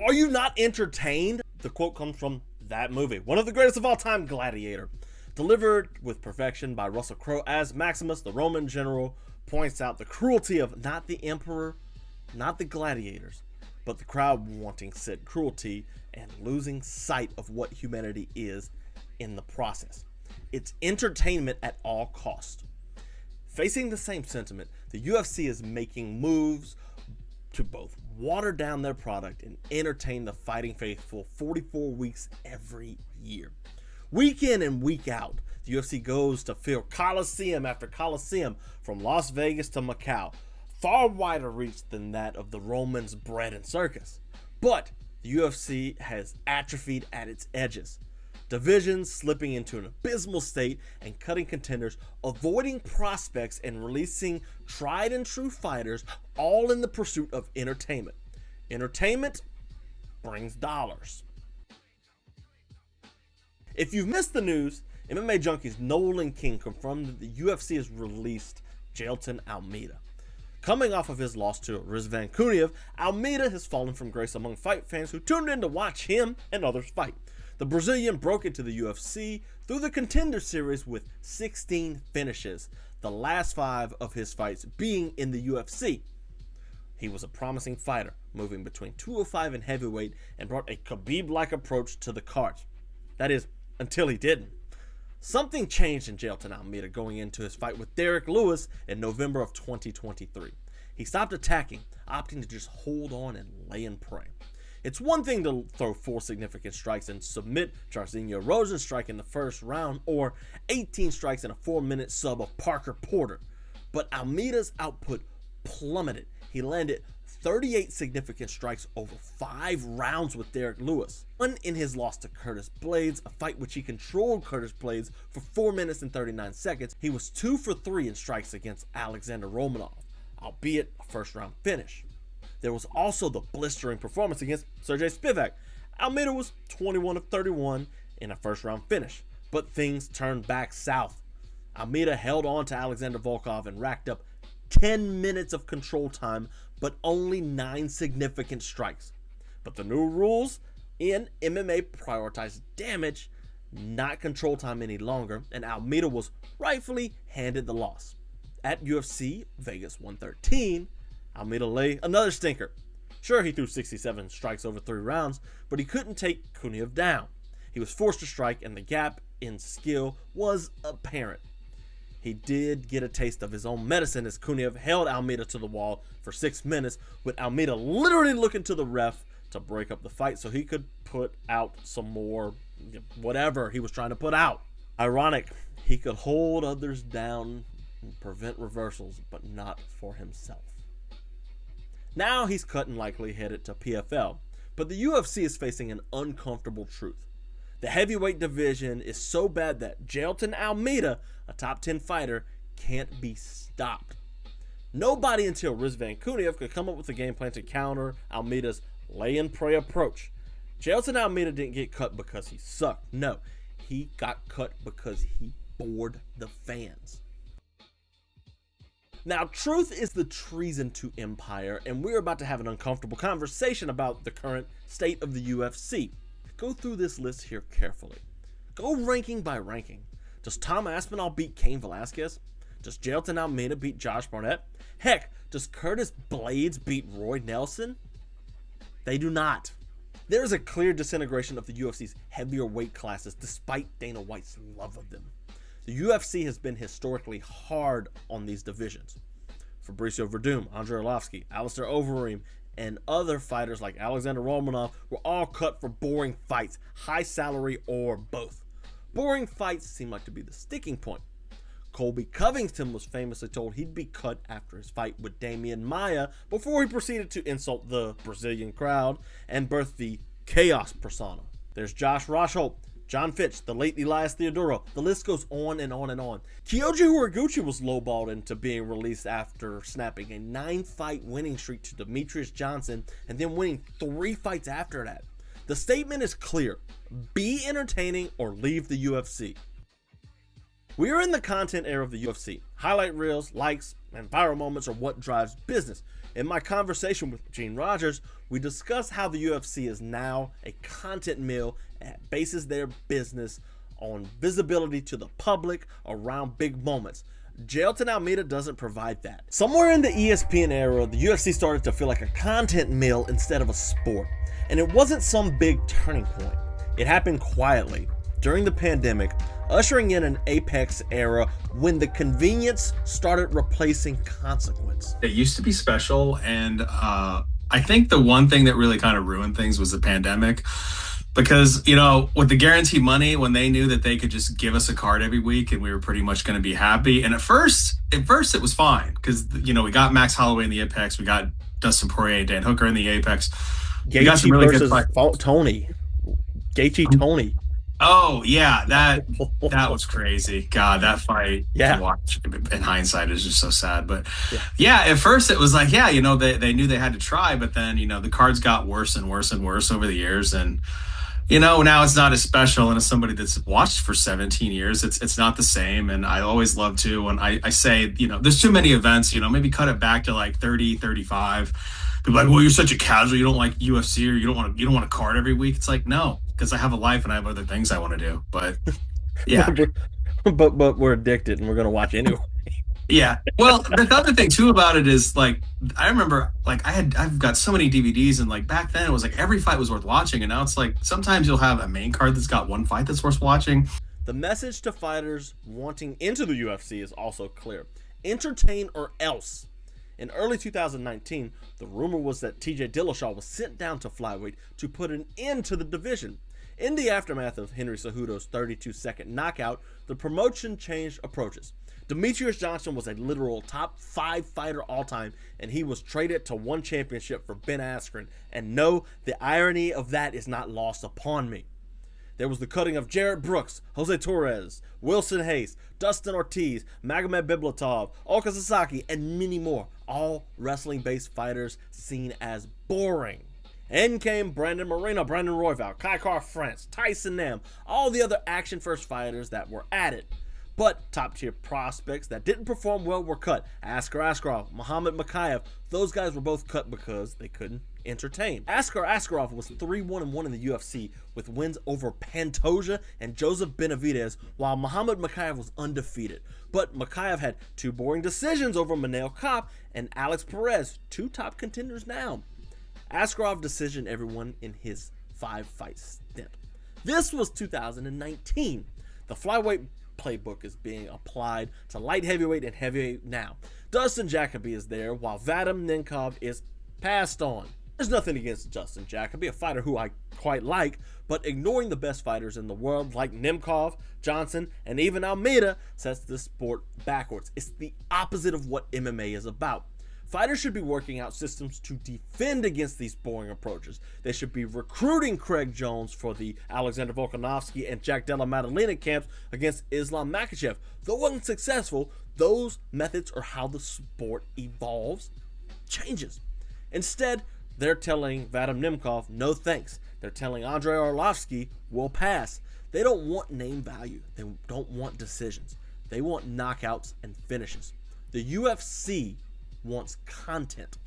Are you not entertained? The quote comes from that movie, one of the greatest of all time, Gladiator. Delivered with perfection by Russell Crowe as Maximus, the Roman general, points out the cruelty of not the emperor, not the gladiators, but the crowd wanting said cruelty and losing sight of what humanity is in the process. It's entertainment at all cost. Facing the same sentiment, the UFC is making moves to both water down their product and entertain the fighting faithful 44 weeks every year. Week in and week out, the UFC goes to fill Coliseum after Coliseum from Las Vegas to Macau, far wider reach than that of the Romans' bread and circus. But the UFC has atrophied at its edges. Divisions slipping into an abysmal state and cutting contenders, avoiding prospects and releasing tried and true fighters, all in the pursuit of entertainment. Entertainment brings dollars. If you've missed the news, MMA Junkie's Nolan King confirmed that the UFC has released Jailton Almeida. Coming off of his loss to Rizvan Kuniev, Almeida has fallen from grace among fight fans who tuned in to watch him and others fight. The Brazilian broke into the UFC through the Contender Series with 16 finishes, the last 5 of his fights being in the UFC. He was a promising fighter, moving between 205 and heavyweight, and brought a Khabib-like approach to the cards. That is, until he didn't. Something changed in Jailton Almeida going into his fight with Derek Lewis in November of 2023. He stopped attacking, opting to just hold on and lay and pray. It's one thing to throw 4 significant strikes and submit Jairzinho Rozenstruik in the first round, or 18 strikes in a 4-minute sub of Parker Porter. But Almeida's output plummeted. He landed 38 significant strikes over 5 rounds with Derek Lewis. One in his loss to Curtis Blaydes, a fight which he controlled Curtis Blaydes for 4 minutes and 39 seconds. He was 2 for 3 in strikes against Alexander Romanov, albeit a first round finish. There was also the blistering performance against Sergey Spivak. Almeida was 21 of 31 in a first round finish, but things turned back south. Almeida held on to Alexander Volkov and racked up 10 minutes of control time, but only 9 significant strikes. But the new rules in MMA prioritize damage, not control time any longer, and Almeida was rightfully handed the loss. At UFC Vegas 113, Almeida lay another stinker. Sure, he threw 67 strikes over 3 rounds, but he couldn't take Kuniev down. He was forced to strike, and the gap in skill was apparent. He did get a taste of his own medicine as Kuniev held Almeida to the wall for 6 minutes, with Almeida literally looking to the ref to break up the fight so he could put out some more whatever he was trying to put out. Ironic, he could hold others down and prevent reversals, but not for himself. Now he's cut and likely headed to PFL, but the UFC is facing an uncomfortable truth. The heavyweight division is so bad that Jailton Almeida, a top 10 fighter, can't be stopped. Nobody until Rizvan Kuniev could come up with a game plan to counter Almeida's lay and pray approach. Jailton Almeida didn't get cut because he sucked. No, he got cut because he bored the fans. Now, truth is the treason to empire, and we're about to have an uncomfortable conversation about the current state of the UFC. Go through this list here carefully. Go ranking by ranking. Does Tom Aspinall beat Cain Velasquez? Does Jailton Almeida beat Josh Barnett? Heck, does Curtis Blaydes beat Roy Nelson? They do not. There is a clear disintegration of the UFC's heavier weight classes despite Dana White's love of them. The UFC has been historically hard on these divisions. Fabricio Verdum, Andrei Arlovski, Alistair Overeem, and other fighters like Alexander Romanov were all cut for boring fights, high salary, or both. Boring fights seem like to be the sticking point. Colby Covington was famously told he'd be cut after his fight with Damian Maia before he proceeded to insult the Brazilian crowd and birth the chaos persona. There's Josh Rosholt, John Fitch, the late Elias Theodoro. The list goes on and on and on. Kyoji Horiguchi was lowballed into being released after snapping a 9-fight winning streak to Demetrius Johnson and then winning 3 fights after that. The statement is clear. Be entertaining or leave the UFC. We are in the content era of the UFC. Highlight reels, likes, and viral moments are what drives business. In my conversation with Gene Rogers, we discuss how the UFC is now a content mill and bases their business on visibility to the public around big moments. Jailton Almeida doesn't provide that. Somewhere in the ESPN era, the UFC started to feel like a content mill instead of a sport. And it wasn't some big turning point. It happened quietly during the pandemic, ushering in an apex era when the convenience started replacing consequence. It used to be special, and I think the one thing that really kind of ruined things was the pandemic. Because, with the guaranteed money, when they knew that they could just give us a card every week and we were pretty much going to be happy. And at first it was fine because, we got Max Holloway in the Apex. We got Dustin Poirier, Dan Hooker in the Apex. Gaethje got some really versus good Tony. Gaethje. Oh, yeah. That was crazy. God, that fight to watch in hindsight is just so sad. But yeah, at first it was like, they knew they had to try. But then, the cards got worse and worse and worse over the years. And now it's not as special. And as somebody that's watched for 17 years, it's not the same. And I always love to, when I say, there's too many events, maybe cut it back to like 30, 35. People are like, well, you're such a casual. You don't like UFC, or you don't want a card every week. It's like, no, because I have a life and I have other things I want to do. But yeah, but we're addicted and we're going to watch anyway. Yeah. Well, the other thing too about it is, like, I remember, like, I've got so many DVDs, and like back then it was like every fight was worth watching, and now it's like sometimes you'll have a main card that's got one fight that's worth watching. The message to fighters wanting into the UFC is also clear: entertain or else. In early 2019, the rumor was that TJ Dillashaw was sent down to flyweight to put an end to the division. In the aftermath of Henry Cejudo's 32-second knockout, the promotion changed approaches. Demetrius Johnson was a literal top 5 fighter all time, and he was traded to one championship for Ben Askren. And no, the irony of that is not lost upon me. There was the cutting of Jarrett Brooks, Jose Torres, Wilson Hayes, Dustin Ortiz, Magomed Biblatov, Oka Sasaki, and many more, all wrestling-based fighters seen as boring. In came Brandon Moreno, Brandon Royval, Kai France, Tyson Nam, all the other action-first fighters that were added. But top-tier prospects that didn't perform well were cut. Askar Askarov, Muhammad Makayev, those guys were both cut because they couldn't entertain. Askar Askarov was 3-1-1 in the UFC with wins over Pantoja and Joseph Benavidez, while Muhammad Makayev was undefeated. But Makayev had 2 boring decisions over Manel Kape and Alex Perez, 2 top contenders now. Askarov decisioned everyone in his 5-fight stint. This was 2019. The flyweight playbook is being applied to light heavyweight and heavyweight now. Dustin Jacoby is there, while Vadim Nemkov is passed on. There's nothing against Dustin Jacoby, a fighter who I quite like, but ignoring the best fighters in the world like Nemkov, Johnson, and even Almeida sets this sport backwards. It's the opposite of what MMA is about. Fighters should be working out systems to defend against these boring approaches. They should be recruiting Craig Jones for the Alexander Volkanovski and Jack Della Maddalena camps against Islam Makhachev. Though unsuccessful, those methods are how the sport evolves, changes. Instead, they're telling Vadim Nemkov, no thanks. They're telling Andrei Arlovsky, we'll pass. They don't want name value. They don't want decisions. They want knockouts and finishes. The UFC wants content.